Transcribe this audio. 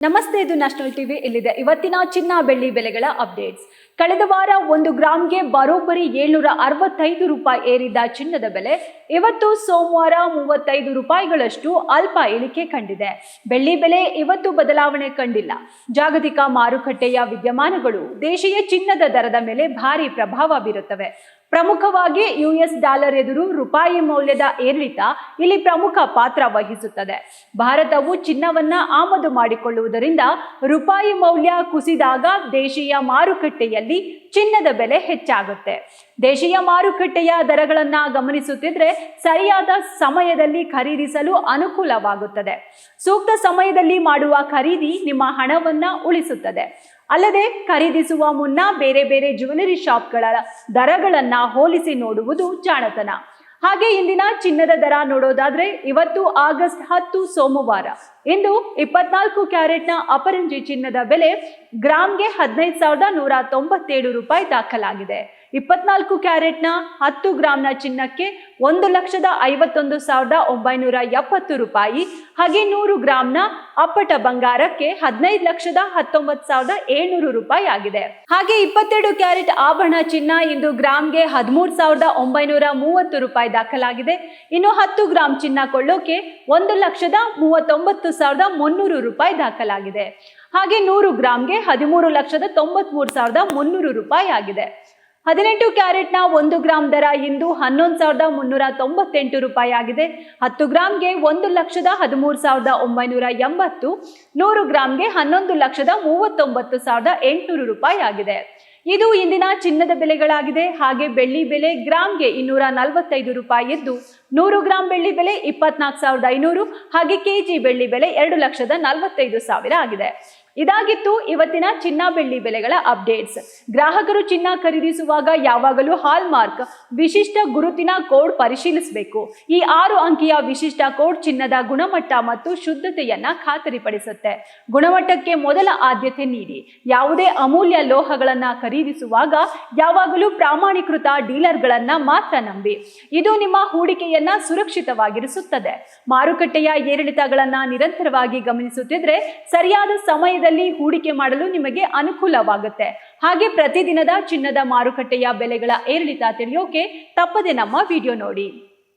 ನಮಸ್ತೆ, ಇದು national TV. ಇಲ್ಲಿದೆ ಇವತ್ತಿನ ಚಿನ್ನ ಬೆಳ್ಳಿ ಬೆಲೆಗಳ ಅಪ್ಡೇಟ್ಸ್. ಕಳೆದ ವಾರ 1 ಗ್ರಾಂಗೆ ಬರೋಬ್ಬರಿ 765 ರೂಪಾಯಿ ಏರಿದ್ದ ಚಿನ್ನದ ಬೆಲೆ ಇವತ್ತು ಸೋಮವಾರ 35 ರೂಪಾಯಿಗಳಷ್ಟು ಅಲ್ಪ ಇಳಿಕೆ ಕಂಡಿದೆ. ಬೆಳ್ಳಿ ಬೆಲೆ ಇವತ್ತು ಬದಲಾವಣೆ ಕಂಡಿಲ್ಲ. ಜಾಗತಿಕ ಮಾರುಕಟ್ಟೆಯ ವಿದ್ಯಮಾನಗಳು ದೇಶೀಯ ಚಿನ್ನದ ದರದ ಮೇಲೆ ಭಾರಿ ಪ್ರಭಾವ ಬೀರುತ್ತವೆ. ಪ್ರಮುಖವಾಗಿ US ಡಾಲರ್ ಎದುರು ರೂಪಾಯಿ ಮೌಲ್ಯದ ಏರಿಳಿತ ಇಲ್ಲಿ ಪ್ರಮುಖ ಪಾತ್ರ ವಹಿಸುತ್ತದೆ. ಭಾರತವು ಚಿನ್ನವನ್ನ ಆಮದು ಮಾಡಿಕೊಳ್ಳುವುದರಿಂದ ರೂಪಾಯಿ ಮೌಲ್ಯ ಕುಸಿದಾಗ ದೇಶೀಯ ಮಾರುಕಟ್ಟೆಯಲ್ಲಿ ಚಿನ್ನದ ಬೆಲೆ ಹೆಚ್ಚಾಗುತ್ತೆ. ದೇಶೀಯ ಮಾರುಕಟ್ಟೆಯ ದರಗಳನ್ನ ಗಮನಿಸುತ್ತಿದ್ರೆ ಸರಿಯಾದ ಸಮಯದಲ್ಲಿ ಖರೀದಿಸಲು ಅನುಕೂಲವಾಗುತ್ತದೆ. ಸೂಕ್ತ ಸಮಯದಲ್ಲಿ ಮಾಡುವ ಖರೀದಿ ನಿಮ್ಮ ಹಣವನ್ನ ಉಳಿಸುತ್ತದೆ. ಅಲ್ಲದೆ ಖರೀದಿಸುವ ಮುನ್ನ ಬೇರೆ ಬೇರೆ ಜ್ಯುವೆಲರಿ ಶಾಪ್ಗಳ ದರಗಳನ್ನ ಹೋಲಿಸಿ ನೋಡುವುದು ಜಾಣತನ. ಹಾಗೆ ಇಂದಿನ ಚಿನ್ನದ ದರ ನೋಡೋದಾದ್ರೆ ಇವತ್ತು ಆಗಸ್ಟ್ 10 ಸೋಮವಾರ. ಇಂದು 24 ಕ್ಯಾರೆಟ್ನ ಅಪರಂಜಿ ಚಿನ್ನದ ಬೆಲೆ ಗ್ರಾಂಗೆ 15,197 ರೂಪಾಯಿ ದಾಖಲಾಗಿದೆ. 24 ಕ್ಯಾರೆಟ್ನ 10 ಗ್ರಾಂನ ಚಿನ್ನಕ್ಕೆ 1,51,970 ರೂಪಾಯಿ. ಹಾಗೆ 100 ಗ್ರಾಂನ ಅಪ್ಪಟ ಬಂಗಾರಕ್ಕೆ 15,19,700 ರೂಪಾಯಿ ಆಗಿದೆ. ಹಾಗೆ 22 ಕ್ಯಾರೆಟ್ ಆಭರಣ ಚಿನ್ನ ಇಂದು ಗ್ರಾಂಗೆ 13,930 ರೂಪಾಯಿ ದಾಖಲಾಗಿದೆ. ಇನ್ನು 10 ಗ್ರಾಂ ಚಿನ್ನ ಕೊಳ್ಳೋಕೆ 1,39,300 ರೂಪಾಯಿ ದಾಖಲಾಗಿದೆ. ಹಾಗೆ 100 ಗ್ರಾಂಗೆ 13,93,300 ರೂಪಾಯಿ ಆಗಿದೆ. 18 ಕ್ಯಾರೆಟ್ನ 1 ಗ್ರಾಂ ದರ ಇಂದು 11,398 ರೂಪಾಯಿ ಆಗಿದೆ. 10 ಗ್ರಾಂಗೆ 1,13,980, 100 ಗ್ರಾಂಗೆ 11,39,800 ರೂಪಾಯಿ ಆಗಿದೆ. ಇದು ಇಂದಿನ ಚಿನ್ನದ ಬೆಲೆಗಳಾಗಿದೆ. ಹಾಗೆ ಬೆಳ್ಳಿ ಬೆಲೆ ಗ್ರಾಂಗೆ 245 ರೂಪಾಯಿ ಇದ್ದು 100 ಗ್ರಾಂ ಬೆಳ್ಳಿ ಬೆಲೆ 24,500, ಹಾಗೆ ಕೆಜಿ ಬೆಳ್ಳಿ ಬೆಲೆ 2,45,000 ಆಗಿದೆ. ಇದಾಗಿತ್ತು ಇವತ್ತಿನ ಚಿನ್ನ ಬೆಳ್ಳಿ ಬೆಲೆಗಳ ಅಪ್ಡೇಟ್ಸ್. ಗ್ರಾಹಕರು ಚಿನ್ನ ಖರೀದಿಸುವಾಗ ಯಾವಾಗಲೂ ಹಾಲ್ಮಾರ್ಕ್ ವಿಶಿಷ್ಟ ಗುರುತಿನ ಕೋಡ್ ಪರಿಶೀಲಿಸಬೇಕು. ಈ 6 ಅಂಕಿಯ ವಿಶಿಷ್ಟ ಕೋಡ್ ಚಿನ್ನದ ಗುಣಮಟ್ಟ ಮತ್ತು ಶುದ್ಧತೆಯನ್ನ ಖಾತರಿಪಡಿಸುತ್ತೆ. ಗುಣಮಟ್ಟಕ್ಕೆ ಮೊದಲ ಆದ್ಯತೆ ನೀಡಿ. ಯಾವುದೇ ಅಮೂಲ್ಯ ಲೋಹಗಳನ್ನ ಖರೀದಿಸುವಾಗ ಯಾವಾಗಲೂ ಪ್ರಾಮಾಣೀಕೃತ ಡೀಲರ್ಗಳನ್ನ ಮಾತ್ರ ನಂಬಿ. ಇದು ನಿಮ್ಮ ಹೂಡಿಕೆಯನ್ನ ಸುರಕ್ಷಿತವಾಗಿರಿಸುತ್ತದೆ. ಮಾರುಕಟ್ಟೆಯ ಏರಿಳಿತಗಳನ್ನ ನಿರಂತರವಾಗಿ ಗಮನಿಸುತ್ತಿದ್ರೆ ಸರಿಯಾದ ಸಮಯದಲ್ಲಿ ಹೂಡಿಕೆ ಮಾಡಲು ನಿಮಗೆ ಅನುಕೂಲವಾಗುತ್ತೆ. ಹಾಗೆ ಪ್ರತಿದಿನದ ಚಿನ್ನದ ಮಾರುಕಟ್ಟೆಯ ಬೆಲೆಗಳ ಏರಿಳಿತ ತಿಳಿಯೋಕೆ ತಪ್ಪದೆ ನಮ್ಮ ವಿಡಿಯೋ ನೋಡಿ.